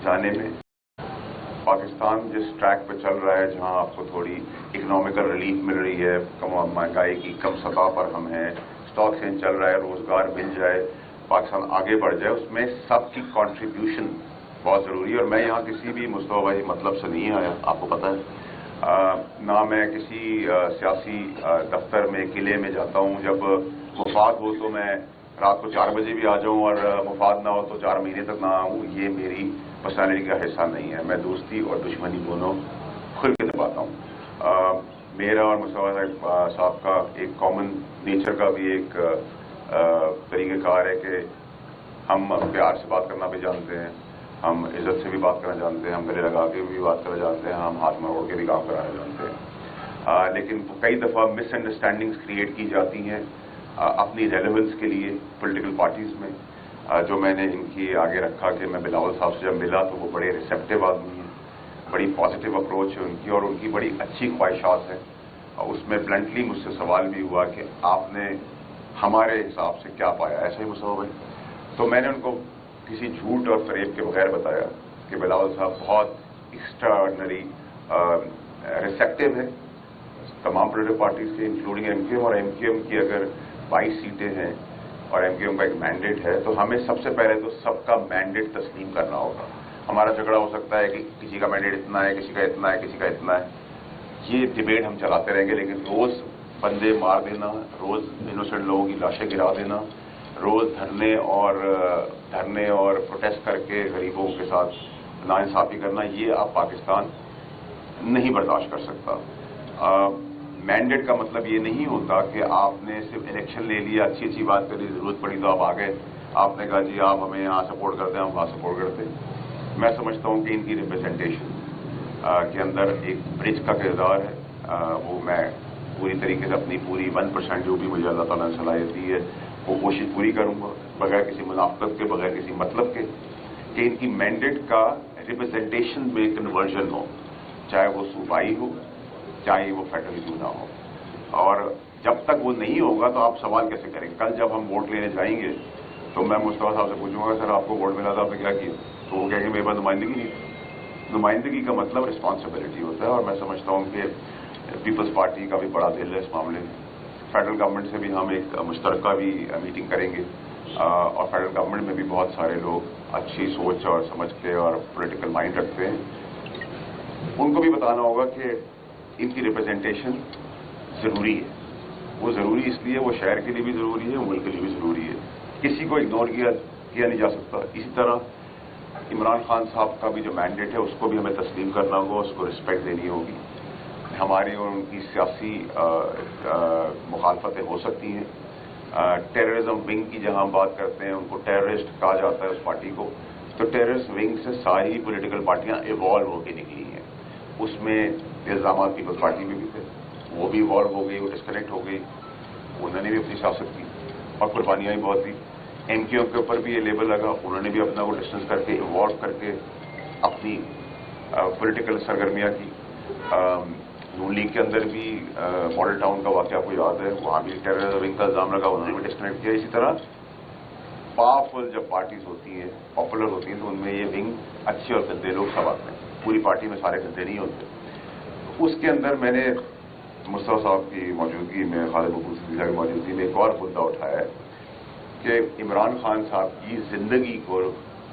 जाने में पाकिस्तान जिस ट्रैक पे चल रहा है, जहां आपको थोड़ी इकोनॉमिकल रिलीफ मिल रही है, कम महंगाई की कम सतह पर हम हैं, स्टॉक एक्सचेंज चल रहा है, रोजगार मिल जाए, पाकिस्तान आगे बढ़ जाए, उसमें सबकी कंट्रीब्यूशन बहुत ज़रूरी है। और मैं यहाँ किसी भी मुस्तवाई मतलब से नहीं आया, आपको पता है। ना मैं किसी सियासी दफ्तर में, किले में जाता हूँ। जब मुफाद हो तो मैं रात को 4 बजे भी आ जाऊँ, और मुफाद ना हो तो 4 महीने तक ना आऊँ। ये मेरी पर्सनैलिटी का हिस्सा नहीं है। मैं दोस्ती और दुश्मनी दोनों खुल के निभाता हूँ। मेरा और मुस्तफा साहब का एक कॉमन नेचर का भी एक तरीक़ेकार है कि हम प्यार से बात करना भी जानते हैं, हम इज्जत से भी बात करना जानते हैं, हम गले लगा के भी बात करना जानते हैं, हम हाथ मरोड़ के भी काम कराना जानते हैं। लेकिन कई दफ़ा मिसअंडरस्टैंडिंग्स क्रिएट की जाती हैं अपनी रेलेवेंस के लिए पॉलिटिकल पार्टीज़ में। जो मैंने इनकी आगे रखा कि मैं बिलावल साहब से जब मिला तो वो बड़े रिसेप्टिव आदमी हैं, बड़ी पॉजिटिव अप्रोच है उनकी, और उनकी बड़ी अच्छी ख्वाहिशात हैं। उसमें ब्लंटली मुझसे सवाल भी हुआ कि आपने हमारे हिसाब से क्या पाया, ऐसा ही मुस्तफा भाई? तो मैंने उनको किसी झूठ और फरेब के बगैर बताया कि बिलावल साहब बहुत एक्स्ट्राऑर्डिनरी रिसेप्टिव है तमाम पॉलिटिकल पार्टीज के, इंक्लूडिंग एमक्यूएम। और एमक्यूएम की अगर 22 सीटें हैं और एमक्यूएम का एक मैंडेट है, तो हमें सबसे पहले तो सबका मैंडेट तस्लीम करना होगा। हमारा झगड़ा हो सकता है कि किसी का मैंडेट इतना है, किसी का इतना है, किसी का इतना है, ये डिबेट हम चलाते रहेंगे। लेकिन रोज बंदे मार देना, रोज इनोसेंट लोगों की लाशें गिरा देना, रोज धरने और प्रोटेस्ट करके गरीबों के साथ नाइंसाफी करना, ये आप पाकिस्तान नहीं बर्दाश्त कर सकता। मैंडेट का मतलब ये नहीं होता कि आपने सिर्फ इलेक्शन ले लिया, अच्छी बात करी, जरूरत पड़ी तो आप आ गए, आपने कहा जी आप हमें यहाँ सपोर्ट करते हैं, हम वहाँ सपोर्ट करते हैं। मैं समझता हूँ कि इनकी रिप्रेजेंटेशन के अंदर एक ब्रिज का किरदार है। वो मैं पूरी तरीके से अपनी पूरी 1% जो भी मुझे अल्लाह ताला ने सलाहियत दी है वो कोशिश पूरी करूँगा, बगैर किसी मुनाफकत के, बगैर किसी मतलब के, कि इनकी मैंडेट का रिप्रेजेंटेशन में कन्वर्जन हो, चाहे वो सूबाई हो, चाहे वो फेडरल क्यों ना हो। और जब तक वो नहीं होगा तो आप सवाल कैसे करेंगे? कल जब हम वोट लेने जाएंगे तो मैं मुस्तफा साहब से पूछूंगा, सर आपको वोट मिला था, आपने क्या किया? तो वो कहेंगे मेरे पास नुमाइंदगी नहीं। नुमाइंदगी का मतलब रिस्पॉन्सिबिलिटी होता है, और मैं समझता हूँ कि पीपल्स पार्टी का भी बड़ा दिल है इस मामले में। फेडरल गवर्नमेंट से भी हम एक मुश्तरका भी मीटिंग करेंगे, और फेडरल गवर्नमेंट में भी बहुत सारे लोग अच्छी सोच और समझ के और पॉलिटिकल माइंड रखते हैं। उनको भी बताना होगा कि इनकी रिप्रेजेंटेशन ज़रूरी है। वो ज़रूरी इसलिए, वो शहर के लिए भी ज़रूरी है, मुल्क के लिए भी ज़रूरी है। किसी को इग्नोर किया नहीं जा सकता। इसी तरह इमरान खान साहब का भी जो मैंडेट है उसको भी हमें तस्लीम करना होगा, उसको रिस्पेक्ट देनी होगी। हमारी और उनकी सियासी मुखालफतें हो सकती हैं। टेररिज्म विंग की जहां हम बात करते हैं, उनको टेररिस्ट कहा जाता है उस पार्टी को, तो टेररिस्ट विंग से सारी पॉलिटिकल पार्टियां इवॉल्व होकर निकली हैं। उसमें इल्जाम पीपल्स पार्टी में भी थे, वो भी इवॉल्व हो गई, वो डिस्कनेक्ट हो गई, उन्होंने भी अपनी सियासत की और कुर्बानियां भी बहुत दी। एमक्यूएम के ऊपर भी ये लेबल लगा, उन्होंने भी अपना वो डिस्टेंस करके, इवॉल्व करके अपनी पॉलिटिकल सरगर्मियां की। नून लीग के अंदर भी मॉडल टाउन का वाकया आपको याद है, वहां भी टेररिज्म विंग का इल्जाम लगा, उन्होंने भी डिस्कनेक्ट किया। इसी तरह पावरफुल जब पार्टीज होती हैं, पॉपुलर होती हैं, तो उनमें ये विंग अच्छे और गंदे लोग सब आते हैं। पूरी पार्टी में सारे गंदे नहीं होते। उसके अंदर मैंने मुस्तफा साहब की मौजूदगी में, खालिद मकबूल सिद्दीकी की मौजूदगी में एक और मुद्दा उठाया है कि इमरान खान साहब की जिंदगी को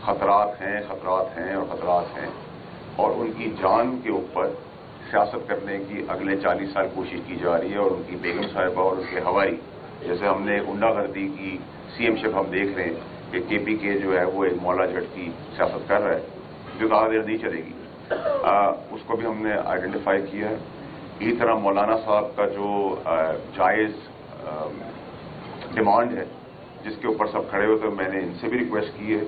खतरात हैं, और उनकी जान के ऊपर सियासत करने की अगले 40 साल कोशिश की जा रही है। और उनकी बेगम साहिबा और उनके हवारी, जैसे हमने गुंडागर्दी की सीएमशिप हम देख रहे हैं कि केपीके जो है वो एक मौला जट की सियासत कर रहा है, जो ज़्यादा देर नहीं चलेगी। उसको भी हमने आइडेंटिफाई किया है। इसी तरह मौलाना साहब का जो जायज़ डिमांड है जिसके ऊपर सब खड़े होते हैं, मैंने इनसे भी रिक्वेस्ट की है,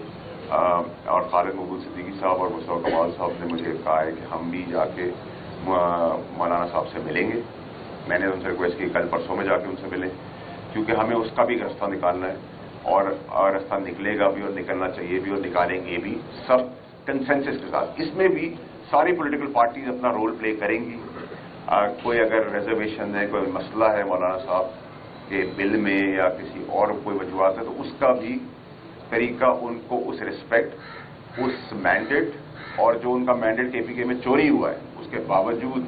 और खालिद मकबूल सिद्दीकी साहब और मुस्तफा कमाल साहब ने मुझे कहा है कि हम भी जाके मौलाना साहब से मिलेंगे। मैंने उनसे रिक्वेस्ट की कल परसों में जाके उनसे मिलें, क्योंकि हमें उसका भी रास्ता निकालना है, और रास्ता निकलेगा भी और निकलना चाहिए भी और निकालेंगे भी, सब कंसेंसस के साथ। इसमें भी सारी पॉलिटिकल पार्टीज अपना रोल प्ले करेंगी। कोई अगर रिजर्वेशन है, कोई मसला है मौलाना साहब के बिल में या किसी और कोई वजूहत है, तो उसका भी तरीका उनको उस रिस्पेक्ट, उस मैंडेट और जो उनका मैंडेट KPK में चोरी हुआ है, उसके बावजूद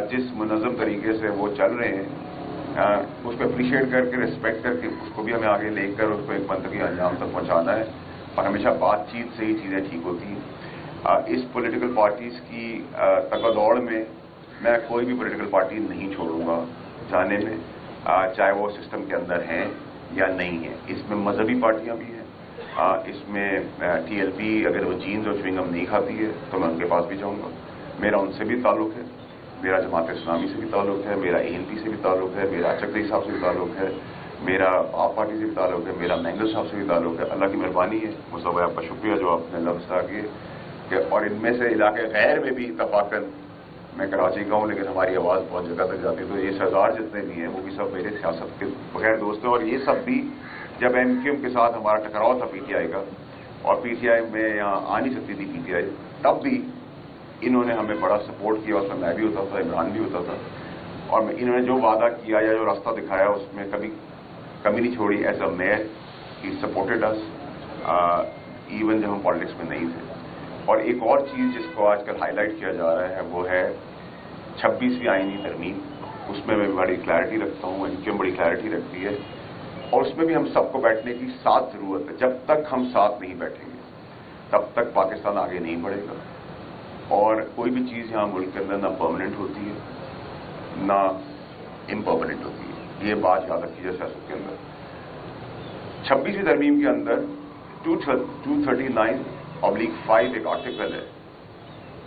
जिस मुनज़्ज़म तरीके से वो चल रहे हैं, उसको अप्रिशिएट करके, रिस्पेक्ट करके, उसको भी हमें आगे लेकर उसको एक मंतकी अंजाम तक पहुंचाना है। और हमेशा बातचीत से ही चीज़ें ठीक होती हैं। इस पॉलिटिकल पार्टीज़ की तगदौड़ में मैं कोई भी पॉलिटिकल पार्टी नहीं छोड़ूंगा जाने में, चाहे वो सिस्टम के अंदर हैं या नहीं है। इसमें मजहबी पार्टियां भी हैं, इसमें TLP अगर वो जीन्स और च्युइंगम नहीं खाती है तो मैं उनके पास भी जाऊंगा। मेरा उनसे भी ताल्लुक है, मेरा जमात इस्लामी से भी ताल्लुक है, मेरा ANP से भी ताल्लुक है, मेरा चकरी साहब से भी ताल्लुक है, मेरा आप पार्टी से भी ताल्लुक है, मेरा मैंगल साहब से भी ताल्लुक है। अल्लाह की मेहरबानी है, मुस्तफा भाई आपका शुक्रिया जो आपने लफ्ज़ आ किए। और इनमें से इलाके गैर में भी इत्तफाकन, मैं कराची का हूँ लेकिन हमारी आवाज़ बहुत जगह तक जाती है, तो ये सरदार जितने भी हैं वो भी सब मेरे सियासत के बगैर दोस्त हैं। और ये सब भी जब MQM के साथ हमारा टकराव था PTI का, और PTI में यहाँ आ नहीं सकती थी PTI, तब भी इन्होंने हमें बड़ा सपोर्ट किया। उसमें मैं भी होता था, इमरान भी होता था, और इन्होंने जो वादा किया या जो रास्ता दिखाया उसमें कभी कमी नहीं छोड़ी। As a mayor he supported us even जब हम पॉलिटिक्स में नहीं थे। और एक और चीज़ जिसको आजकल हाईलाइट किया जा रहा है वो है 26वीं आईनी तरमीम। उसमें मैं बड़ी क्लैरिटी रखता हूँ, MQM बड़ी क्लैरिटी रखती है, और उसमें भी हम सबको बैठने की साथ ज़रूरत है। जब तक हम साथ नहीं बैठेंगे तब तक पाकिस्तान आगे नहीं बढ़ेगा। और कोई भी चीज़ यहाँ मुल्क के अंदर ना परमानेंट होती है ना इम्परमानेंट होती है, ये बात याद रखिए सियासत के अंदर। 26वीं तरमीम के अंदर 239/5 एक आर्टिकल है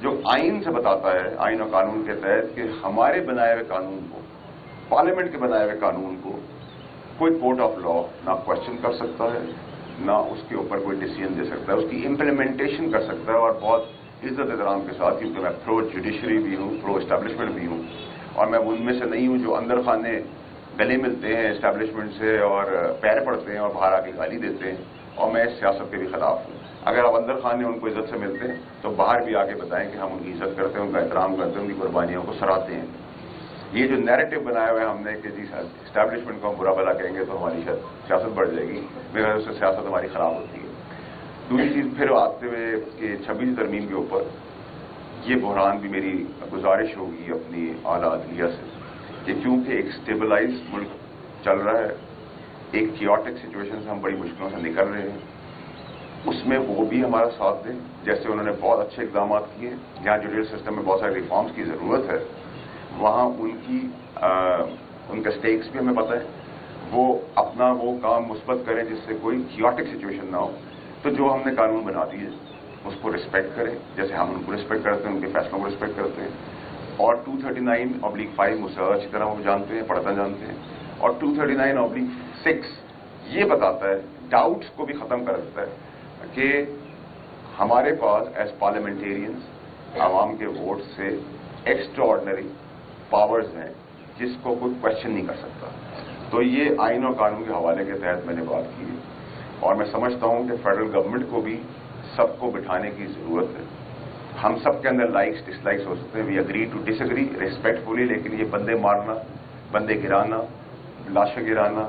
जो आइन से बताता है, आइन और कानून के तहत, कि हमारे बनाए हुए कानून को, पार्लियामेंट के बनाए हुए कानून को कोई कोर्ट ऑफ लॉ ना क्वेश्चन कर सकता है, ना उसके ऊपर कोई डिसीजन दे सकता है, उसकी इम्प्लीमेंटेशन कर सकता है। और बहुत इज्जत एहतराम के साथ, क्योंकि मैं प्रो जुडिशरी भी हूँ, प्रो एस्टैब्लिशमेंट भी हूँ, और मैं उनमें से नहीं हूँ जो अंदर खाने गले मिलते हैं एस्टैब्लिशमेंट से और पैर पड़ते हैं और बाहर आके गाली देते हैं, और मैं इस सियासत के भी खिलाफ हूँ। अगर आप अंदर खाने उनको इज्जत से मिलते हैं तो बाहर भी आके बताएं कि हम उनकी इज्जत करते हैं, उनका एहतराम करते हैं, उनकी कुर्बानियों को सराहते हैं। ये जो नैरेटिव बनाया हुआ है हमने कि जी एस्टैब्लिशमेंट को हम बुरा भला कहेंगे तो हमारी सियासत बढ़ जाएगी, मेरे ख्याल से सियासत हमारी खराब होती है। दूसरी चीज़ फिर आते हुए कि 26वीं तरमीम के ऊपर ये बहरान भी मेरी गुजारिश होगी अपनी आला अदलिया से कि क्योंकि एक स्टेबलाइज मुल्क चल रहा है, एक कियोटिक सिचुएशन से हम बड़ी मुश्किलों से निकल रहे हैं, उसमें वो भी हमारा साथ दें। जैसे उन्होंने बहुत अच्छे इकदाम किए, जहाँ जुडिशल सिस्टम में बहुत सारे रिफॉर्म्स की ज़रूरत है, वहाँ उनका स्टेक्स भी हमें पता है, वो अपना वो काम मुस्बत करें जिससे कोई कियोटिक सिचुएशन ना हो। तो जो हमने कानून बना दिए उसको रिस्पेक्ट करें, जैसे हम उनको रिस्पेक्ट करते हैं, उनके फैसलों को रिस्पेक्ट करते हैं। और 239/5 मुझसे अच्छी तरह वो जानते हैं, पढ़ना जानते हैं। और 239/6 ये बताता है, डाउट्स को भी ख़त्म कर देता है कि हमारे पास एज पार्लियामेंटेरियंस आवाम के वोट से एक्स्ट्रा ऑर्डिनरी पावर्स हैं जिसको कोई क्वेश्चन नहीं कर सकता। तो ये आइन और कानून के हवाले के तहत मैंने बात की है, और मैं समझता हूं कि फेडरल गवर्नमेंट को भी सबको बिठाने की ज़रूरत है। हम सब के अंदर लाइक्स डिसलाइक्स हो सकते हैं, we agree to disagree respectfully, लेकिन ये बंदे मारना, बंदे गिराना, लाशें गिराना,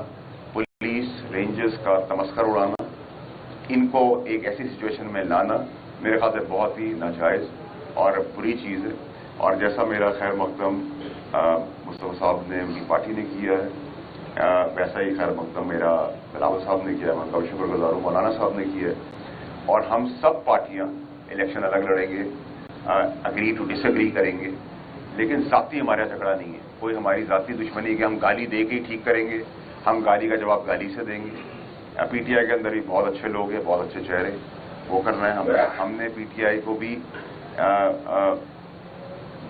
पुलिस रेंजर्स का तमस्कर उड़ाना, इनको एक ऐसी सिचुएशन में लाना मेरे ख्याल से बहुत ही नाजायज़ और बुरी चीज़ है। और जैसा मेरा खैर मकदम मुस्तफा साहब ने, उनकी पार्टी ने किया है, वैसा ही खैर मकदम मेरा बिलावल साहब ने किया है, मैं कभी शुक्रगुजार हूँ, मौलाना साहब ने किया है। और हम सब पार्टियाँ इलेक्शन अलग लड़ेंगे, अग्री टू डिसएग्री करेंगे, लेकिन ज़ाती हमारा झगड़ा नहीं है, कोई हमारी ज़ाती दुश्मनी कि हम गाली दे के ही ठीक करेंगे, हम गाली का जवाब गाली से देंगे। PTI के अंदर भी बहुत अच्छे लोग हैं, बहुत अच्छे चेहरे, वो करना है हमने PTI को भी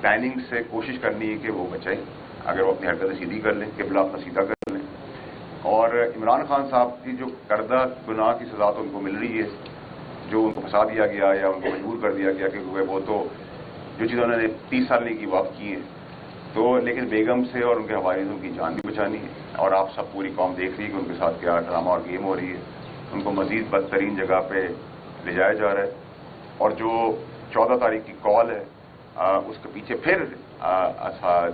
प्लानिंग से कोशिश करनी है कि वो बचाए, अगर वो अपनी हरकतें सीधी कर लें, किबला अपना सीधा कर लें। और इमरान खान साहब की जो करदा गुनाह की सजा तो उनको मिल रही है, जो उनको फंसा दिया गया या उनको मजबूर कर दिया गया, क्योंकि वो तो जो चीज़ उन्होंने 30 साल की वाक़ की है, तो लेकिन बेगम से और उनके हवारीजों की जान भी बचानी है। और आप सब पूरी कौम देख रही है कि उनके साथ क्या ड्रामा और गेम हो रही है, उनको मजीद बदतरीन जगह पे ले जाया जा रहा है। और जो 14 तारीख की कॉल है, उसके पीछे फिर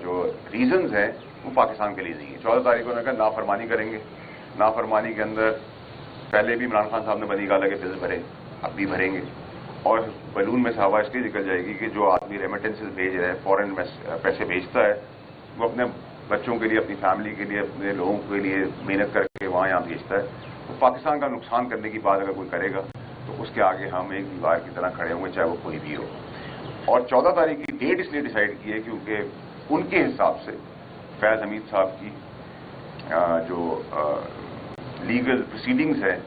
जो रीजंस हैं वो पाकिस्तान के लिए नहीं है। 14 तारीख को उन्होंने कहा नाफरमानी करेंगे, नाफरमानी के अंदर पहले भी इमरान खान साहब ने बनी गाला के बिल भरे, अब भी भरेंगे, اور बलून में से हवा इसलिए निकल जाएगी कि जो आदमी रेमिटेंसेस भेज रहा है, फॉरेन पैसे भेजता है, वो अपने बच्चों के लिए, अपनी फैमिली के लिए, अपने लोगों के लिए मेहनत करके वहाँ यहाँ भेजता है। तो पाकिस्तान का नुकसान करने की बात अगर कोई करेगा तो उसके आगे हम एक दीवार की तरह खड़े होंगे, चाहे वो कोई भी हो। और 14 तारीख की डेट इसलिए डिसाइड की है क्योंकि उनके हिसाब से फैज़ हमीद साहब की जो लीगल प्रोसीडिंग्स है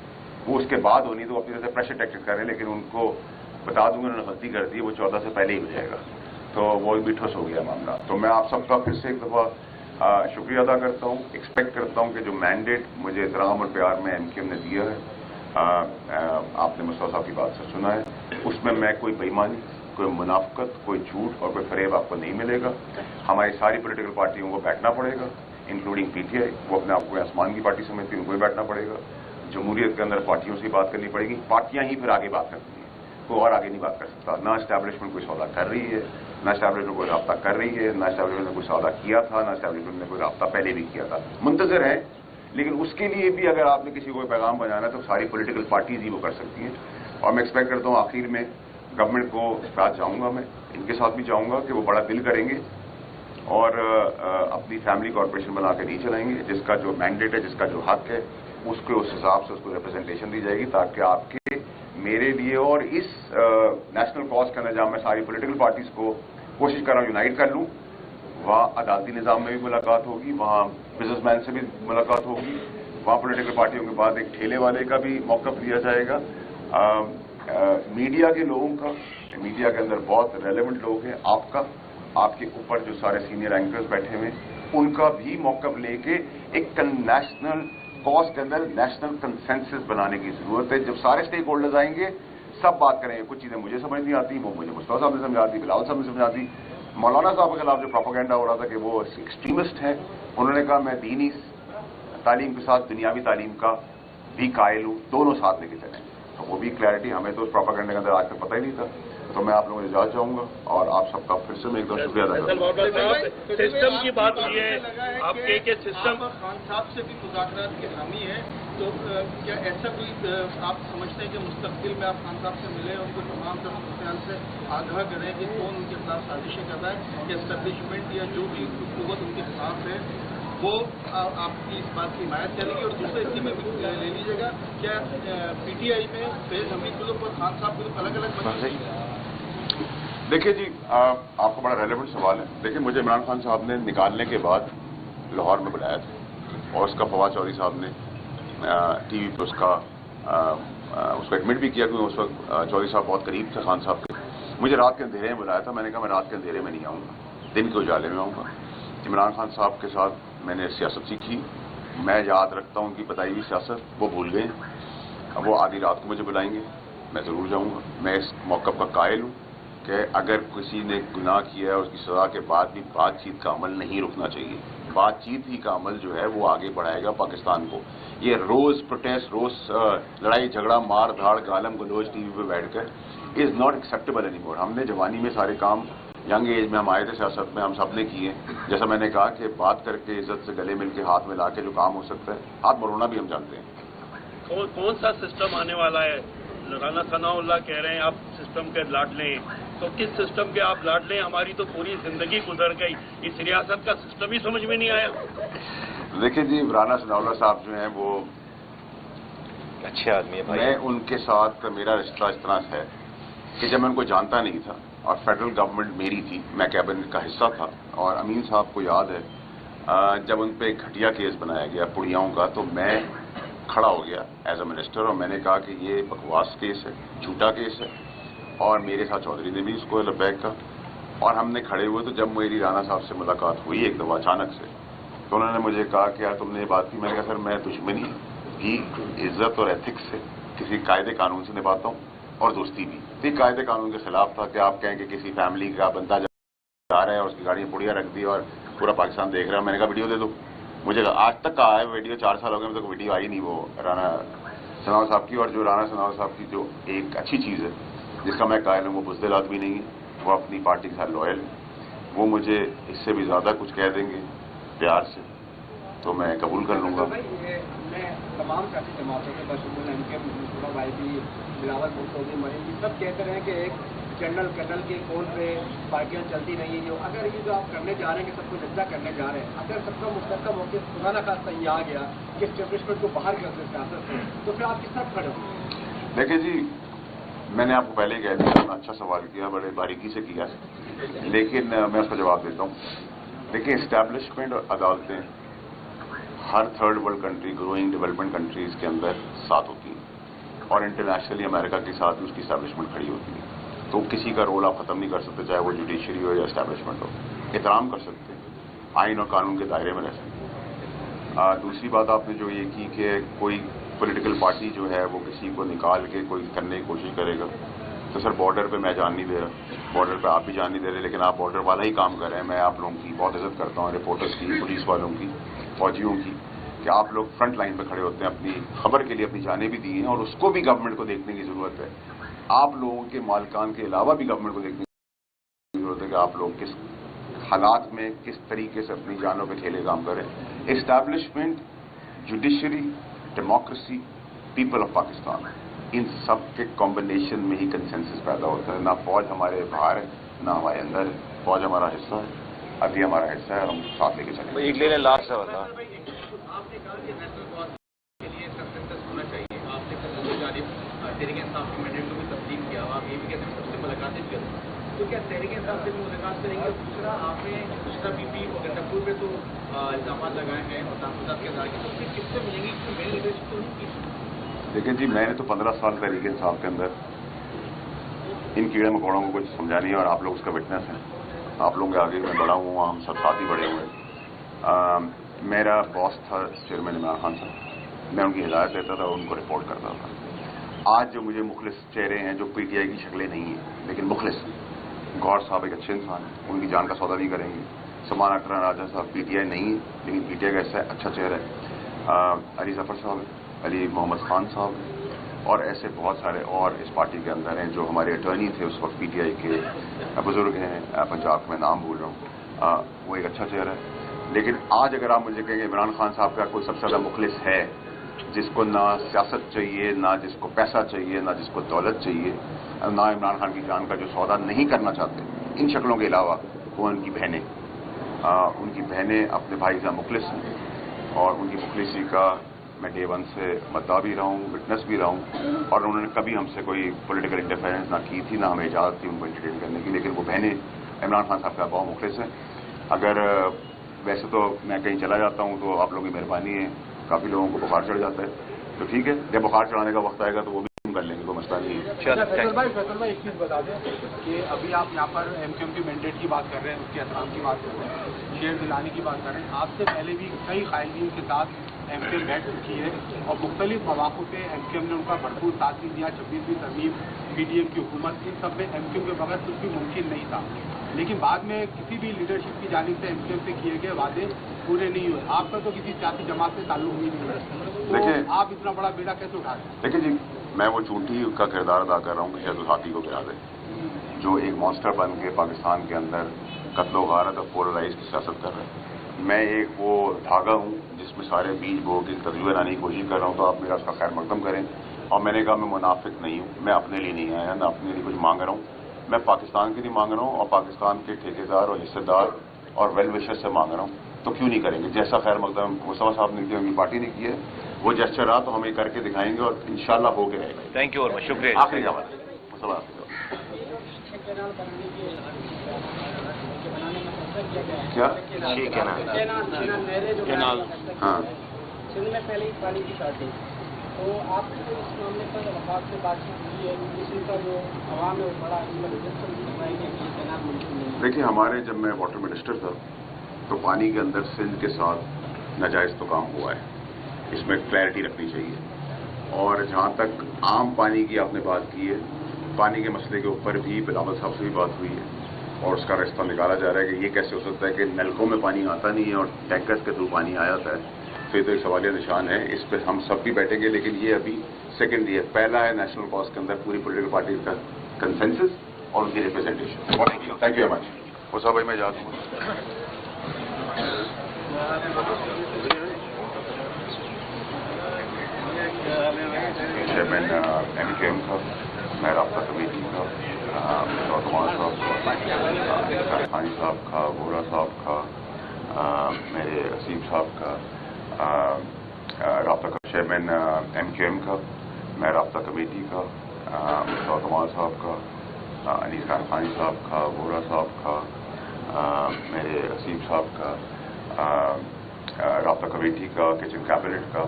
वो उसके बाद होनी, तो अपनी तरह से प्रेशर टैक्टिक्स कर रहे हैं, लेकिन उनको बता दूंगा उन्होंने गलती कर दी है, वो 14 से पहले ही हो जाएगा, तो वो भी ठुस हो गया मामला। तो मैं आप सबका फिर से एक दफ़ा शुक्रिया अदा करता हूँ। एक्सपेक्ट करता हूँ कि जो मैंडेट मुझे एहतराम और प्यार में MKM ने दिया है, आपने मुस्तफा साहब की बात से सुना है, उसमें मैं कोई बेईमानी, कोई मुनाफकत, कोई झूठ और कोई फरेब आपको नहीं मिलेगा। हमारी सारी पॉलिटिकल पार्टियों को बैठना पड़ेगा, इंक्लूडिंग PTI, वो अपने आप को आसमान की पार्टी समझती है, उनको भी बैठना पड़ेगा। जमहूरियत के अंदर पार्टियों से बात करनी पड़ेगी, पार्टियां ही फिर आगे बात करती हैं, कोई और आगे नहीं बात कर सकता। ना एस्टैब्लिशमेंट कोई सौदा कर रही है, ना एस्टैब्लिशमेंट कोई राब्ता कर रही है, ना एस्टैब्लिशमेंट ने कोई सौदा किया था, ना एस्टैब्लिशमेंट ने कोई राब्ता पहले भी किया था। मुंतजर है, लेकिन उसके लिए भी अगर आपने किसी को पैगाम बनाना है तो सारी पॉलिटिकल पार्टीज ही वो कर सकती हैं। और मैं एक्सपेक्ट करता हूँ आखिर में गवर्नमेंट को साथ जाऊंगा, मैं इनके साथ भी जाऊंगा कि वो बड़ा दिल करेंगे और अपनी फैमिली कॉर्पोरेशन बना के नहीं चलाएंगे। जिसका जो मैंडेट है, जिसका जो हक है, उसके उस हिसाब से उसको रिप्रेजेंटेशन दी जाएगी, ताकि आपके, मेरे लिए और इस नेशनल कॉज के अंदर जहाँ मैं सारी पॉलिटिकल पार्टीज को कोशिश कर रहा हूँ यूनाइट कर लूँ, वहाँ अदालती निज़ाम में भी मुलाकात होगी, वहाँ बिजनेसमैन से भी मुलाकात होगी, वहाँ पॉलिटिकल पार्टियों के बाद एक ठेले वाले का भी मौक़िफ़ लिया जाएगा। मीडिया के लोगों का, मीडिया के अंदर बहुत रेलेवेंट लोग हैं, आपके ऊपर जो सारे सीनियर एंकर्स बैठे हुए हैं, उनका भी मौक़िफ़ लेके एक नेशनल कॉज के अंदर नेशनल कंसेंसस बनाने की जरूरत है। जब सारे स्टेक होल्डर्स आएंगे, सब बात करेंगे। कुछ चीज़ें मुझे समझ नहीं आती, वो मुझे मुस्तफा साहब ने समझा दी, बिलावल साहब ने समझा दी। मौलाना साहब के खिलाफ जो प्रोपेगेंडा हो रहा था कि वो एक्सट्रीमिस्ट हैं, उन्होंने कहा मैं दीनी तालीम के साथ दुनियावी तालीम का भी कायल हूँ, दोनों साथ लेके चलें। तो वो भी क्लैरिटी, हमें तो उस प्रोपेगेंडे के अंदर आज तक पता ही नहीं था। तो मैं आप लोगों को इजाज़त चाहूंगा और आप सबका फिर से मैं एकदम शुक्रिया अदा करूँगा। सिस्टम की बात हुई है, आपके के सिस्टम खान साहब से भी मुज़ाकरात के हामी है, तो क्या ऐसा कोई आप समझते हैं कि मुस्तक़बिल में आप खान साहब से मिले, उनको तमाम तरह से आगाह करें कि कौन उनके खिलाफ साजिशें कर रहा है, कि एस्टेब्लिशमेंट या जो भी हुकूमत उनके खिलाफ है वो आपकी इस बात की हिमायत करेगी? और दूसरे इसी में ले लीजिएगा, क्या PTI में फैज़ हमीद ग्रुप और खान साहब ग्रुप अलग अलग बने? देखिए जी, आपका बड़ा रेलेवेंट सवाल है। देखिए, मुझे इमरान खान साहब ने निकालने के बाद लाहौर में बुलाया था और उसका फवाद चौधरी साहब ने TV पे उसको एडमिट भी किया, क्योंकि उस वक्त चौधरी साहब बहुत करीब थे खान साहब के। मुझे रात के अंधेरे में बुलाया था, मैंने कहा मैं रात के अंधेरे में नहीं आऊँगा, दिन के उजाले में आऊँगा। इमरान खान साहब के साथ मैंने सियासत सीखी, मैं याद रखता हूँ उनकी बताई हुई सियासत, वो भूल गए। अब वो आधी रात को मुझे बुलाएंगे, मैं ज़रूर जाऊँगा। मैं इस मौक़िफ़ का कायल हूँ कि अगर किसी ने गुनाह किया है, उसकी सज़ा के बाद भी बातचीत का अमल नहीं रुकना चाहिए। बातचीत ही का अमल जो है वो आगे बढ़ाएगा पाकिस्तान को। ये रोज़ प्रोटेस्ट, रोज़ लड़ाई झगड़ा, मार धाड़, गालम गलोच TV पे बैठकर is not acceptable any more. हमने जवानी में सारे काम, यंग एज में हम आए थे सियासत में, हम सब ने किए। जैसा मैंने कहा कि बात करके, इज्जत से गले मिल के, हाथ में ला के जो काम हो सकता है, हाथ मरोना भी हम जानते हैं। कौन सा सिस्टम आने वाला है? राना सनाउल्लाह कह रहे हैं आप सिस्टम के लाड लें, तो किस सिस्टम के आप लाड लें? हमारी तो पूरी जिंदगी गुजर गई, इस रियासत का सिस्टम ही समझ में नहीं आया। देखिए जी, राना सनाउल्लाह साहब जो हैं वो अच्छे आदमी है भाई। मैं उनके साथ मेरा रिश्ता इस तरह है कि जब मैं उनको जानता नहीं था और फेडरल गवर्नमेंट मेरी थी, मैं कैबिनेट का हिस्सा था, और अमीन साहब को याद है जब उन पे घटिया केस बनाया गया पुड़ियाओं का, तो मैं खड़ा हो गया एज अ मिनिस्टर और मैंने कहा कि ये बकवास केस है, झूठा केस है। और मेरे साथ चौधरी ने भी इसको लबैक का, और हमने खड़े हुए। तो जब मेरी राना साहब से मुलाकात हुई एक दफ़ा अचानक से, तो उन्होंने मुझे कहा कि यार तुमने ये बात की। मैंने कहा सर, मैं दुश्मनी भी इज्जत और एथिक्स से, किसी कायदे कानून से निभाता हूँ, और दोस्ती भी। तो कायदे कानून के खिलाफ था कि आप कहें कि किसी फैमिली का बंदा जा रहा है और उसकी गाड़ी में पुड़िया रख दी और पूरा पाकिस्तान देख रहा है। मैंने कहा वीडियो दे दो। मुझे आज तक कहा है वीडियो, 4 साल हो गए, मतलब वीडियो आई नहीं वो राना सनाउल्लाह साहब की। और जो राना सनाउल्लाह साहब की जो एक अच्छी चीज़ है जिसका मैं कायल हूँ, वो बुज़दिल आदमी नहीं है, वो अपनी पार्टी के साथ लॉयल है। वो मुझे इससे भी ज़्यादा कुछ कह देंगे प्यार से, तो मैं कबूल कर लूँगा। तमाम सियासी जमातों के बशमूल MKM, मुस्तफा भाई भी, बिलावल भुट्टो भी, मरीम भी, सब कहते रहे कि एक जनरल कर्नल के कौन पे पार्टियां चलती नहीं है। जो अगर ये जो आप करने जा रहे हैं कि सबको जज्बा करने जा रहे हैं, अगर सबका मुस्तकम होकर खुदा न खास्ता ये आ गया कि स्टेब्लिशमेंट को बाहर कर दे सियासत से, तो फिर आप किस तरफ खड़े होंगे? देखिए जी, मैंने आपको पहले कह दिया, अच्छा सवाल किया, बड़े बारीकी से किया, लेकिन मैं उसका जवाब देता हूँ। देखिए, इस्टेब्लिशमेंट और अदालतें हर third world country, growing development countries के अंदर साथ होती हैं, और इंटरनेशनली अमेरिका के साथ भी उसकी इस्टेब्लिशमेंट खड़ी होती है। तो किसी का रोल आप खत्म नहीं कर सकते, चाहे वो जुडिशरी हो या इस्टेब्लिशमेंट हो। एहतराम कर सकते हैं, आइन और कानून के दायरे में रह सकते हैं। दूसरी बात आपने जो ये की कि कोई पॉलिटिकल पार्टी जो है वो किसी को निकाल के कोई करने की कोशिश करेगा, तो सर बॉर्डर पे मैं जान नहीं दे रहा, बॉर्डर पे आप भी जान नहीं दे रहे, लेकिन आप बॉर्डर वाला ही काम कर रहे हैं। मैं आप लोगों की बहुत इज्जत करता हूँ, रिपोर्टर्स की, पुलिस वालों की, फौजियों की, कि आप लोग फ्रंट लाइन पे खड़े होते हैं, अपनी खबर के लिए अपनी जानें भी दी हैं, और उसको भी गवर्नमेंट को देखने की जरूरत है। आप लोगों के मालकान के अलावा भी गवर्नमेंट को देखने की जरूरत है कि आप लोग किस हालात में किस तरीके से अपनी जानों पे खेले काम करें। Establishment, judiciary, democracy, people of Pakistan, इन सब के कॉम्बिनेशन में ही कंसेंसस पैदा होता है। ना फौज हमारे बाहर है, ना हमारे अंदर है, फौज हमारा हिस्सा है, अभी हमारा हिस्सा है, हम साथ लेके चलेंगे। एक लेने लास्ट सवाल था। आपने कहा कि नेशनल कॉज के लिए कंसेंसस होना चाहिए। आपने दूसरी जानिब तहरीक इंसाफ के मैंडेट को भी तस्लीम किया, आप ये भी कहते हैं सबसे मुलाकातें भी करते हैं, तो क्या तहरीक इंसाफ से भी मुलाकात करेंगे? दूसरा, आपने दूसरा BP और गंडापुर पे तो इल्जाम लगाए हैं और तहफात के अदार के, तो फिर किससे मिलेंगे? क्योंकि मेन लीडरशिप तो नहीं की। देखिए जी, मैंने तो 15 साल तहरीक इंसाफ के अंदर इन कीड़े मकोड़ों को कुछ समझा नहीं है, और आप लोग उसका विटनेस हैं। आप लोगों के आगे मैं बड़ा हुआ, हम सब साथ ही बड़े हुए। मेरा बॉस था चेयरमैन इमरान खान साहब, मैं उनकी हिदायत देता था, उनको रिपोर्ट करता था। आज जो मुझे मुखलिस चेहरे हैं, जो PTI की शक्लें नहीं हैं लेकिन मुखलिस, गौर साहब एक अच्छे इंसान हैं, उनकी जान का सौदा नहीं करेंगे। समान अकरम राजा साहब PTI नहीं है लेकिन PTI का ऐसा अच्छा चेहरा है। अली जफर साहब, अली मोहम्मद खान साहब, और ऐसे बहुत सारे और इस पार्टी के अंदर हैं जो हमारे अटॉर्नी थे उस वक्त PTI के, बुजुर्ग हैं, पंजाब में नाम भूल रहा हूँ, वो एक अच्छा चेहरा है। लेकिन आज अगर आप मुझे कहेंगे इमरान खान साहब का कोई सबसे ज़्यादा मुखलिस है, जिसको ना सियासत चाहिए, ना जिसको पैसा चाहिए, ना जिसको दौलत चाहिए, ना इमरान खान की जान का जो सौदा नहीं करना चाहते, इन शक्लों के अलावा वो उनकी बहनें, उनकी बहनें अपने भाई का मुखलिस हैं, और उनकी मुखलिसी का मैं डे 1 से मद्दा भी रहा हूँ, विटनेस भी रहा हूँ, और उन्होंने कभी हमसे कोई पॉलिटिकल इंटरफेरेंस ना की थी, ना हमें इजाज़त थी उनको इंटरटेन करने की। लेकिन वो बहनें इमरान खान साहब का बहुत मुखलिस हैं। अगर वैसे तो मैं कहीं चला जाता हूँ तो आप लोगों की मेहरबानी है, काफ़ी लोगों को बुखार चढ़ जाता है, तो ठीक है, जब बुखार चढ़ाने का वक्त आएगा तो वो भी कर लेंगे, कोई मसला नहीं है। फैसल भाई एक चीज़ बता दें कि अभी आप यहाँ पर MKM के मैंडेट की बात कर रहे हैं, उसके एहतराम की बात कर रहे हैं, शेयर दिलाने की बात कर रहे हैं। आपसे पहले भी कई कायदीन के साथ MKM बैठ चुकी है, और मुख्तलिफ मौक़ों पे MKM ने उनका भरपूर साथ भी दिया। 26वीं तरमीम, PDM की हुकूमत, इन सब में MKM के बगैर कुछ भी मुमकिन नहीं था। लेकिन बाद में किसी भी लीडरशिप की जानिब से MKM से किए गए वादे पूरे नहीं हुए। आपका तो किसी सियासी जमात से ताल्लुक ही नहीं है, तो आप इतना बड़ा बेड़ा कैसे उठा रहे हैं? देखिए जी, मैं वो चूंटी का किरदार अदा कर रहा हूँ कि शायद उस हाथी को गिरा दे, जो एक मॉन्स्टर बन के पाकिस्तान के अंदर कत्लो गारत और पोलराइज की सियासत कर रहे हैं। मैं एक वो धागा हूँ जिसमें सारे बीज बो के तजुर्बे लाने की कोशिश कर रहा हूँ, तो आप मेरा उसका खैर मकदम करें। और मैंने कहा मैं मुनाफिक नहीं हूँ, मैं अपने लिए नहीं आया, मैं अपने लिए कुछ मांग रहा हूँ, मैं पाकिस्तान के लिए मांग रहा हूँ, और पाकिस्तान के ठेकेदार और हिस्सेदार और वेल विशर से मांग रहा हूँ। तो क्यों नहीं करेंगे? जैसा खैर मकदम मुस्तफा साहब ने किया, उनकी पार्टी ने किया, वो जेस्चर रहा तो हम ये करके दिखाएंगे, और इंशाल्लाह हो के रहेगा। थैंक यू और शुक्रिया। आखिरी जवाब मुस्तफा क्या? हाँ, सिंध में पहले ही पानी की शॉर्टेज, तो आपने तो इस मामले पर वफाक से बातचीत की है, किसी का जो आवाम है वो बड़ा देखिए, हमारे जब मैं वाटर मिनिस्टर था तो पानी के अंदर सिंध के साथ नाजायज़ तो काम हुआ है, इसमें क्लैरिटी रखनी चाहिए। और जहाँ तक आम पानी की आपने बात की है, पानी के मसले के ऊपर भी बिलावल साहब से भी बात हुई है, और उसका रास्ता निकाला जा रहा है कि ये कैसे हो सकता है कि नलकों में पानी आता नहीं है और टैंकर्स के थ्रू पानी आ जाता है। तो ये तो एक सवालिया निशान है, इस पर हम सब भी बैठेंगे, लेकिन ये अभी सेकेंडरी है। पहला है नेशनल कॉज के अंदर पूरी पॉलिटिकल पार्टी का कंसेंसस और उनकी representation. Thank you very much. Musa भाई मैं जाता हूँ। चेयरमैन MKM का, मैं राब्ता कमेटी का, कमाल साहब का, खानी साहब का, वोरा साहब का, मेरे असीम साहब का, राब्ता का चेयरमैन MKM का, मैं राब्ता कमेटी का, कमाल साहब का, अनीस खानी साहब का, वोरा साहब का, मेरे असीम साहब का, राब्ता कमेटी का, किचन कैबिनेट का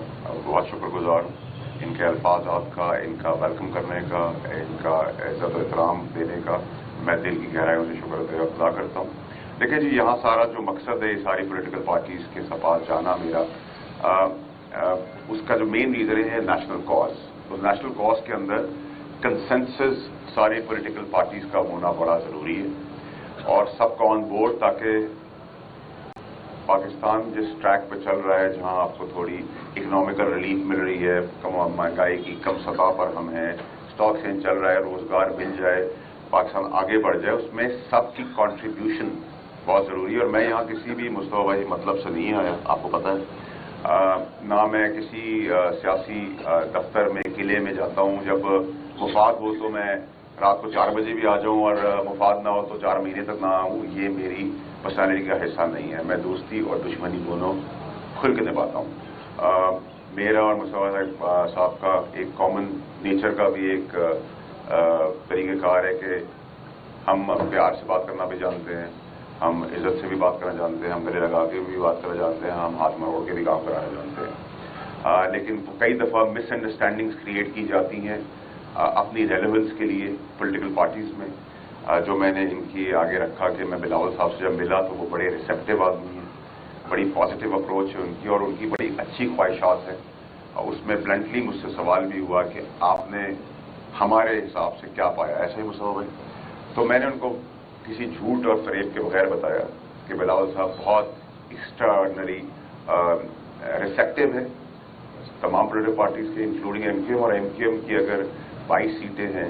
बहुत शुक्रगुजार हूँ। इनके अल्फाज आपका, इनका वेलकम करने का, इनका इज़्ज़त और एहतराम देने का मैं दिल की गहराइयों से शुक्र अदा करता हूँ। देखिए जी, यहाँ सारा जो मकसद है, ये सारी पॉलिटिकल पार्टीज़ के पास जाना मेरा, उसका जो मेन रीज़न है नेशनल कॉज। तो नेशनल कॉज के अंदर कंसेंसस सारी पॉलिटिकल पार्टीज़ का होना बड़ा ज़रूरी है और सबका ऑन बोर्ड, ताकि पाकिस्तान जिस ट्रैक पे चल रहा है, जहां आपको थोड़ी इकोनॉमिकल रिलीफ मिल रही है, कम महंगाई की कम सतह पर हम हैं, स्टॉक एक्सचेंज चल रहा है, रोजगार मिल जाए, पाकिस्तान आगे बढ़ जाए, उसमें सबकी कंट्रीब्यूशन बहुत ज़रूरी है। और मैं यहाँ किसी भी मुस्तवाई मतलब से नहीं आया, आपको पता है, ना मैं किसी सियासी दफ्तर में, किले में जाता हूँ। जब मुफाद हो तो मैं रात को 4 बजे भी आ जाऊँ और मुफाद ना हो तो 4 महीने तक ना आऊँ, ये मेरी पर्सनैलिटी का हिस्सा नहीं है। मैं दोस्ती और दुश्मनी दोनों खुल के निभाता हूँ। मेरा और मुस्तफा साहब का एक कॉमन नेचर का भी एक तरीक़ेकार है कि हम प्यार से बात करना भी जानते हैं, हम इज़्ज़त से भी बात करना जानते हैं, हम गले लगा के भी बात करना जानते हैं, हम हाथ मरोड़ के भी काम कराना जानते हैं। लेकिन कई दफ़ा मिसअंडरस्टैंडिंग्स क्रिएट की जाती हैं अपनी रेलेवेंस के लिए पॉलिटिकल पार्टीज़ में। जो मैंने इनकी आगे रखा कि मैं बिलावल साहब से जब मिला तो वो बड़े रिसेप्टिव आदमी हैं, बड़ी पॉजिटिव अप्रोच है उनकी और उनकी बड़ी अच्छी ख्वाहिशात हैं। उसमें ब्लंटली मुझसे सवाल भी हुआ कि आपने हमारे हिसाब से क्या पाया, ऐसे ही मुस्तफा भाई? तो मैंने उनको किसी झूठ और फरेब के बगैर बताया कि बिलावल साहब बहुत एक्स्ट्राऑर्डिनरी रिसेप्टिव है तमाम पॉलिटिकल पार्टीज़ के, इंक्लूडिंग MKM। और MKM की अगर 22 सीटें हैं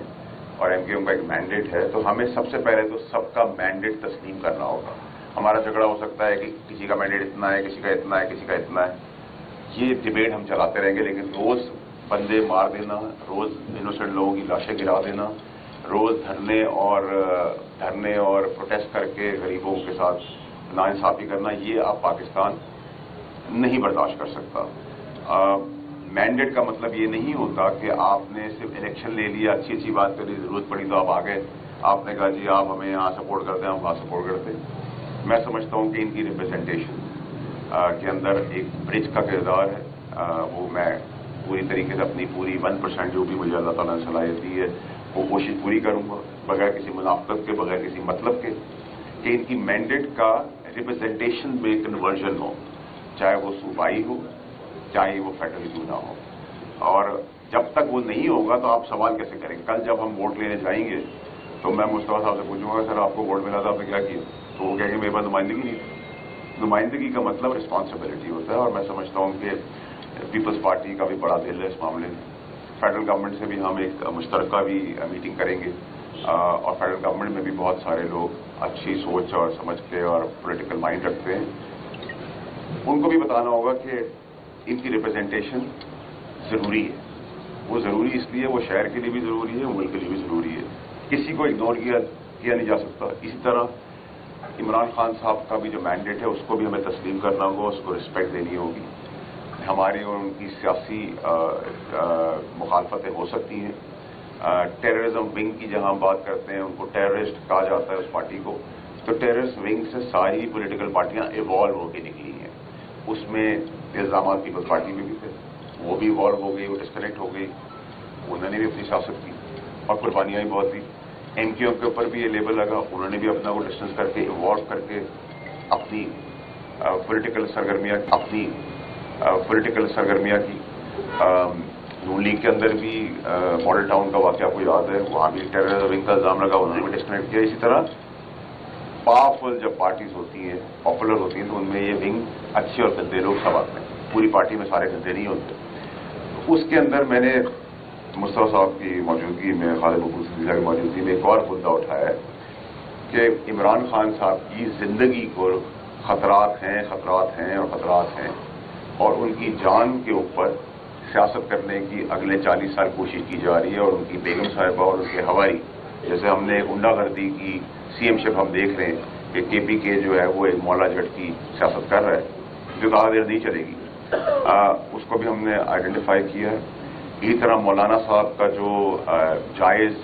और MKM का एक मैंडेट है, तो हमें सबसे पहले तो सबका मैंडेट तस्लीम करना होगा। हमारा झगड़ा हो सकता है कि किसी का मैंडेट इतना है, किसी का इतना है, किसी का इतना है, ये डिबेट हम चलाते रहेंगे। लेकिन रोज़ बंदे मार देना, रोज़ इनोसेंट लोगों की लाशें गिरा देना, रोज़ धरने और प्रोटेस्ट करके गरीबों के साथ नाइंसाफ़ी करना, ये अब पाकिस्तान नहीं बर्दाश्त कर सकता। मैंडेट का मतलब ये नहीं होता कि आपने सिर्फ इलेक्शन ले लिया, अच्छी अच्छी बात करी, ज़रूरत पड़ी तो आप आ गए, आपने कहा जी आप हमें यहाँ सपोर्ट करते हैं, हम वहाँ सपोर्ट करते हैं। मैं समझता हूँ कि इनकी रिप्रेजेंटेशन के अंदर एक ब्रिज का किरदार है। वो मैं पूरी तरीके से अपनी पूरी 1% जो भी मुझे अल्लाह ताला ने सलाहियत दी है वो कोशिश पूरी करूँगा, बगैर किसी मुनाफत के, बगैर किसी मतलब के, कि इनकी मैंडेट का रिप्रेजेंटेशन में कन्वर्जन हो, चाहे वो सूबाई हो, चाहे वो फेडरल क्यों ना हो। और जब तक वो नहीं होगा तो आप सवाल कैसे करेंगे? कल जब हम वोट लेने जाएंगे तो मैं मुस्तफा साहब से पूछूंगा, सर आपको वोट मिला था, आपने क्या किया? तो वो कहेंगे मेरे पास नुमाइंदगी नहीं थी। नुमाइंदगी का मतलब रिस्पॉन्सिबिलिटी होता है और मैं समझता हूँ कि पीपल्स पार्टी का भी बड़ा दिल है इस मामले में। फेडरल गवर्नमेंट से भी हम एक मुश्तरका भी मीटिंग करेंगे और फेडरल गवर्नमेंट में भी बहुत सारे लोग अच्छी सोच और समझ के और पॉलिटिकल माइंड रखते हैं। उनको भी बताना होगा कि इनकी रिप्रेजेंटेशन ज़रूरी है। वो ज़रूरी इसलिए, वो शहर के लिए भी ज़रूरी है, मुल्क के लिए भी ज़रूरी है। किसी को इग्नोर किया नहीं जा सकता। इसी तरह इमरान खान साहब का भी जो मैंडेट है उसको भी हमें तस्लीम करना होगा, उसको रिस्पेक्ट देनी होगी। हमारी और उनकी सियासी मुखालफतें हो सकती हैं। टेररिज्म विंग की जहां हम बात करते हैं, उनको टेररिस्ट कहा जाता है उस पार्टी को, तो टेररिस्ट विंग से सारी पॉलिटिकल पार्टियां इवॉल्व होकर निकली हैं। उसमें इल्जाम पीपल्स पार्टी में भी थे, वो भी इवॉल्व हो गई, वो डिस्कनेक्ट हो गई, उन्होंने भी अपनी सियासत की और कुर्बानियाँ भी बहुत दी। MKM के ऊपर भी ये लेबल लगा, उन्होंने भी अपना वो डिस्टेंस करके इवॉल्व करके अपनी पॉलिटिकल सरगर्मियाँ की। नून लीग के अंदर भी मॉडल टाउन का वाक़या आपको याद है, वहाँ भी टेररिज्म विंग का इल्ज़ाम लगा, उन्होंने भी डिस्कनेक्ट किया। इसी तरह पावरफुल जब पार्टीज होती हैं, पॉपुलर होती हैं, तो उनमें ये विंग अच्छे और गंदे लोग सब आते हैं। पूरी पार्टी में सारे गंदे नहीं होते। उसके अंदर मैंने मुस्तफा साहब की मौजूदगी में, खालिद मकबूल सिद्दीकी की मौजूदगी में एक और मुद्दा उठाया कि इमरान खान साहब की ज़िंदगी को खतरात हैं और उनकी जान के ऊपर सियासत करने की अगले 40 साल कोशिश की जा रही है और उनकी बेगम साहिबा और उनके हवारी, जैसे हमने गुंडागर्दी की सीएमशिप हम देख रहे हैं कि केपीके जो है वो एक मौला जट की सियासत कर रहा है जो ज़्यादा देर नहीं चलेगी, उसको भी हमने आइडेंटिफाई किया है। इसी तरह मौलाना साहब का जो जायज़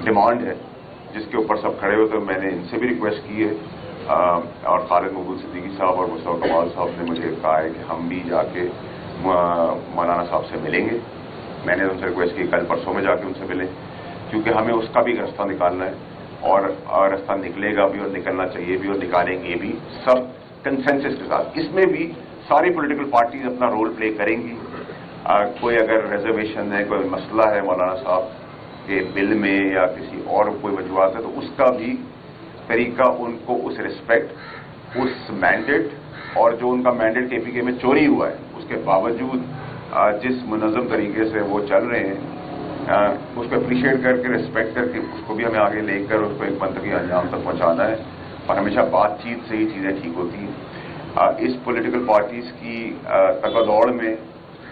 डिमांड है जिसके ऊपर सब खड़े होते, मैंने इनसे भी रिक्वेस्ट की है और खालिद मकबूल सिद्दीकी साहब और मुस्तफा कमाल साहब ने मुझे कहा है कि हम भी जाके मौलाना साहब से मिलेंगे। मैंने उनसे रिक्वेस्ट की कल परसों में जाके उनसे मिलें, क्योंकि हमें उसका भी रास्ता निकालना है और रास्ता निकलेगा भी और निकलना चाहिए भी और निकालेंगे भी, सब कंसेंसस के साथ। इसमें भी सारी पॉलिटिकल पार्टीज अपना रोल प्ले करेंगी। कोई अगर रिजर्वेशन है, कोई मसला है मौलाना साहब के बिल में या किसी और कोई वजूहत है, तो उसका भी तरीका उनको उस रिस्पेक्ट, उस मैंडेट और जो उनका मैंडेट केपीके में चोरी हुआ है उसके बावजूद जिस मुनज़्ज़म तरीके से वो चल रहे हैं उसको अप्रिशिएट करके, रिस्पेक्ट करके उसको भी हमें आगे लेकर उसको एक मंतकी अंजाम तक पहुंचाना है। और हमेशा बातचीत से ही चीज़ें ठीक होती हैं। इस पॉलिटिकल पार्टीज़ की तगदौड़ में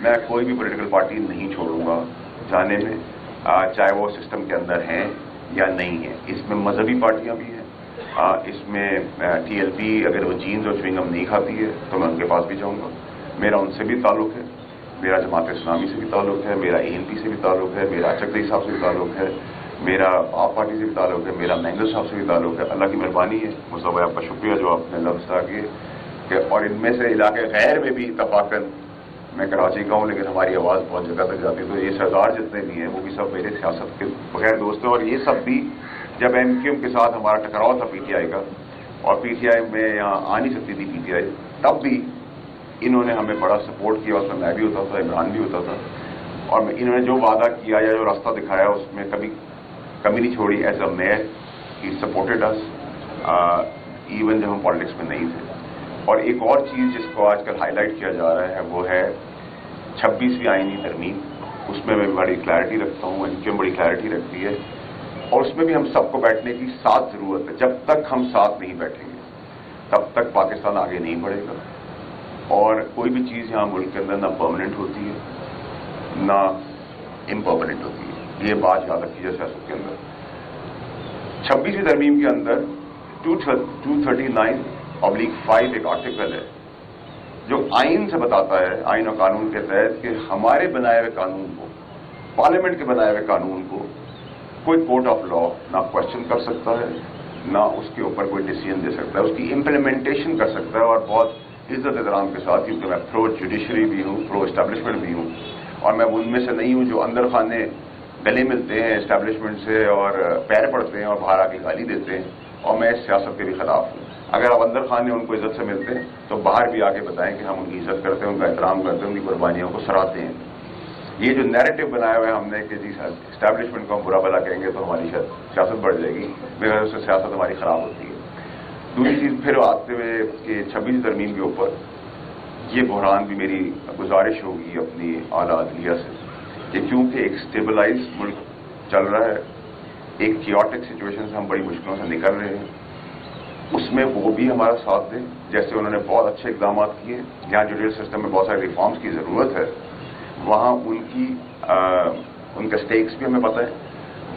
मैं कोई भी पॉलिटिकल पार्टी नहीं छोड़ूंगा जाने में, चाहे वो सिस्टम के अंदर हैं या नहीं है। इसमें मजहबी पार्टियां भी हैं, इसमें टीएलपी अगर वो जीन्स और च्युइंगम नहीं खाती है तो मैं उनके पास भी जाऊंगा। मेरा उनसे भी ताल्लुक है, मेरा जमात इस्लामी से भी ताल्लुक है, मेरा एएनपी से भी ताल्लुक है, मेरा चकदई साहब से भी ताल्लुक है, मेरा आप पार्टी से भी ताल्लुक है, मेरा मैंगल साहब से भी ताल्लुक है। अल्लाह की मेहरबानी है, मुस्तफा भाई आपका शुक्रिया जो आपने लफ्ज़ आ किए। और इनमें से इलाके गैर में भी इत्तफाकन, मैं कराची का हूँ लेकिन हमारी आवाज़ बहुत जगह तक जाती है, तो ये सरदार जितने भी हैं वो भी सब मेरे सियासत के बगैर दोस्त हैं। और ये सब भी जब एमक्यूएम के साथ हमारा टकराव था पीटीआई का, और पीटीआई में यहाँ आ नहीं सकती थी पीटीआई, तब भी इन्होंने हमें बड़ा सपोर्ट किया। उसमें मैं भी होता था, इमरान भी होता था, और इन्होंने जो वादा किया या जो रास्ता दिखाया उसमें कभी कमी नहीं छोड़ी। As a mayor he supported us even जब हम पॉलिटिक्स में नहीं थे। और एक और चीज़ जिसको आजकल हाईलाइट किया जा रहा है वो है 26वीं आईनी तरमीम। उसमें मैं बड़ी क्लैरिटी रखता हूँ, एमक्यूएम बड़ी क्लैरिटी रखती है, और उसमें भी हम सबको बैठने की साथ ज़रूरत है। जब तक हम साथ नहीं बैठेंगे तब तक पाकिस्तान आगे नहीं बढ़ेगा। और कोई भी चीज़ यहाँ मुल्क के अंदर ना परमानेंट होती है ना इम्परमानेंट होती है, ये बात याद रखिए सियासत के अंदर। 26वीं तरमीम के अंदर 239/5 एक आर्टिकल है जो आइन से बताता है, आइन और कानून के तहत, कि हमारे बनाए हुए कानून को, पार्लियामेंट के बनाए हुए कानून को कोई कोर्ट ऑफ लॉ ना क्वेश्चन कर सकता है, ना उसके ऊपर कोई डिसीजन दे सकता है, उसकी इम्प्लीमेंटेशन कर सकता है। और बहुत इज्जत एहतराम के साथ, क्योंकि मैं प्रो जुडिशरी भी हूँ, प्रो एस्टैब्लिशमेंट भी हूँ, और मैं उनमें से नहीं हूँ जो अंदर खाने गले मिलते हैं एस्टैब्लिशमेंट से और पैर पड़ते हैं और बाहर आके गाली देते हैं, और मैं इस सियासत के भी खिलाफ हूँ। अगर आप अंदर खाने उनको इज्जत से मिलते हैं तो बाहर भी आके बताएं कि हम उनकी इज्जत करते हैं, उनका एहतराम करते हैं, उनकी कुर्बानियों को सराहते हैं। ये जो नैरेटिव बनाया हुआ है हमने कि जी एस्टैब्लिशमेंट को हम बुरा भला कहेंगे तो हमारी सियासत बढ़ जाएगी, मेरे ख्याल से सियासत हमारी खराब होती है। दूसरी चीज़ फिर आते हुए कि 26वीं तरमीम के ऊपर ये बहरान भी मेरी गुजारिश होगी अपनी आला अदलिया से कि क्योंकि एक स्टेबलाइज मुल्क चल रहा है, एक कियोटिक सिचुएशन से हम बड़ी मुश्किलों से निकल रहे हैं, उसमें वो भी हमारा साथ दें। जैसे उन्होंने बहुत अच्छे इकदाम किए, जहाँ जुडिशल सिस्टम में बहुत सारे रिफॉर्म्स की ज़रूरत है, वहाँ उनका स्टेक्स भी हमें पता है,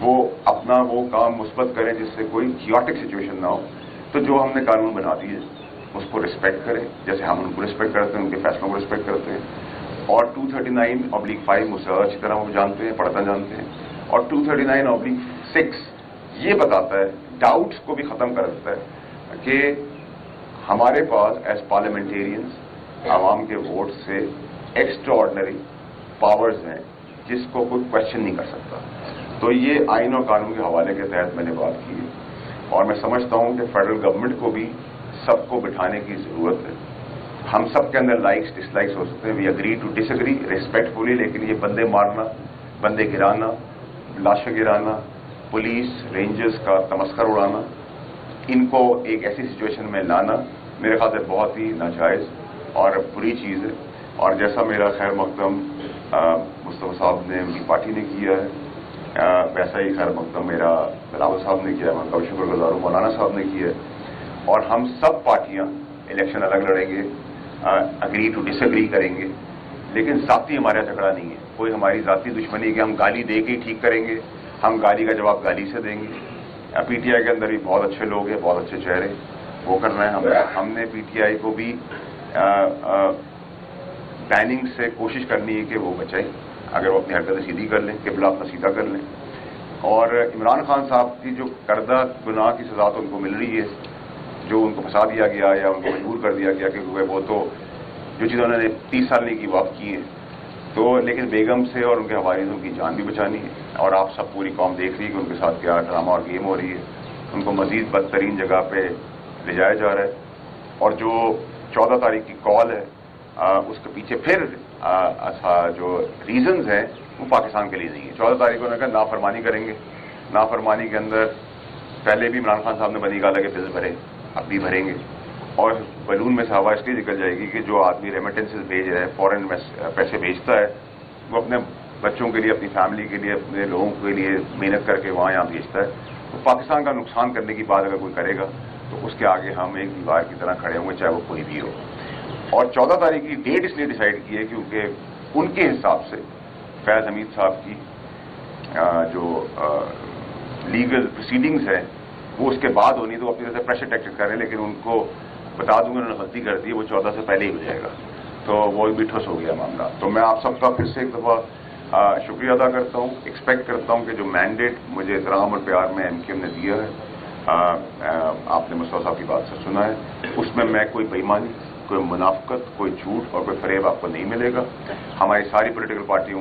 वो अपना वो काम मुस्बत करें जिससे कोई कियोटिक सिचुएशन ना हो। तो जो हमने कानून बना दिए उसको रिस्पेक्ट करें, जैसे हम उनको रिस्पेक्ट करते हैं, उनके फैसलों को रिस्पेक्ट करते हैं। और 239/5 मुझसे अच्छी तरह वो जानते हैं, पढ़ना जानते हैं। और 239/6 ये बताता है, डाउट्स को भी ख़त्म कर देता है कि हमारे पास एज पार्लियामेंटेरियंस आवाम के वोट से एक्स्ट्रा ऑर्डिनरी पावर्स हैं जिसको कोई क्वेश्चन नहीं कर सकता। तो ये आइन और कानून के हवाले के तहत मैंने बात की है, और मैं समझता हूं कि फेडरल गवर्नमेंट को भी सबको बिठाने की ज़रूरत है। हम सब के अंदर लाइक्स डिसलाइक्स हो सकते हैं, we agree to disagree respectfully, लेकिन ये बंदे मारना, बंदे गिराना, लाशें गिराना, पुलिस रेंजर्स का तमस्कर उड़ाना, इनको एक ऐसी सिचुएशन में लाना मेरे ख्याल से बहुत ही नाजायज़ और बुरी चीज़ है। और जैसा मेरा खैर मकदम मुस्तफा साहब ने, उनकी पार्टी ने किया है, वैसा ही खैर मकदम मेरा बिलावल साहब ने किया है, मैं कभी शुक्रगुजार हूँ, मौलाना साहब ने किया है। और हम सब पार्टियाँ इलेक्शन अलग लड़ेंगे, अग्री टू डिसएग्री करेंगे, लेकिन ज़ाती हमारा झगड़ा नहीं है, कोई हमारी ज़ाती दुश्मनी कि हम गाली दे के ही ठीक करेंगे, हम गाली का जवाब गाली से देंगे। पीटीआई के अंदर भी बहुत अच्छे लोग हैं, बहुत अच्छे चेहरे, वो करना है हमने पीटीआई को भी प्लानिंग से कोशिश करनी है कि वो बचाएं, अगर वो अपनी हरकतें सीधी कर लें, किबला अपना सीधा कर लें। और इमरान खान साहब की जो करदा गुनाह की सजा तो उनको मिल रही है, जो उनको फंसा दिया गया या उनको मजबूर कर दिया गया, क्योंकि वो तो जो चीज़ उन्होंने 30 साल नहीं की वो की है, तो लेकिन बेगम से और उनके हवारीजों की जान भी बचानी है। और आप सब पूरी कौम देख रही है कि उनके साथ क्या ड्रामा और गेम हो रही है, उनको मजीद बदतरीन जगह पे ले जाया जा रहा है। और जो 14 तारीख की कॉल है, उसके पीछे फिर जो रीजंस हैं वो पाकिस्तान के लिए नहीं है। 14 तारीख को उन्होंने कहा नाफरमानी करेंगे, नाफरमानी के अंदर पहले भी इमरान खान साहब ने बनी गाला के बिल भरे, अब भी भरेंगे। और बलून में से हवा इसलिए निकल जाएगी कि जो आदमी रेमिटेंसेस भेज रहा है, फॉरेन पैसे भेजता है, वो अपने बच्चों के लिए, अपनी फैमिली के लिए, अपने लोगों के लिए मेहनत करके वहाँ यहाँ भेजता है। तो पाकिस्तान का नुकसान करने की बात अगर कोई करेगा तो उसके आगे हम एक दीवार की तरह खड़े होंगे, चाहे वो कोई भी हो। और 14 तारीख की डेट इसलिए डिसाइड की है क्योंकि उनके हिसाब से फैज़ हमीद साहब की जो लीगल प्रोसीडिंग्स है वो उसके बाद होनी, तो अपनी तरह से प्रेशर टैक्टिक्स कर रहे हैं, लेकिन उनको बता दूंगा उन्होंने गलती कर दी है, वो 14 से पहले ही हो जाएगा, तो वो भी ठुस हो गया मामला। तो मैं आप सबका फिर से एक दफ़ा शुक्रिया अदा करता हूँ, एक्सपेक्ट करता हूँ कि जो मैंडेट मुझे एहतराम और प्यार में MKM ने दिया है, आपने मुस्तफा साहब की बात से सुना है, उसमें मैं कोई बेईमानी, कोई मुनाफकत, कोई झूठ और कोई फरेब आपको नहीं मिलेगा। हमारी सारी पॉलिटिकल पार्टियों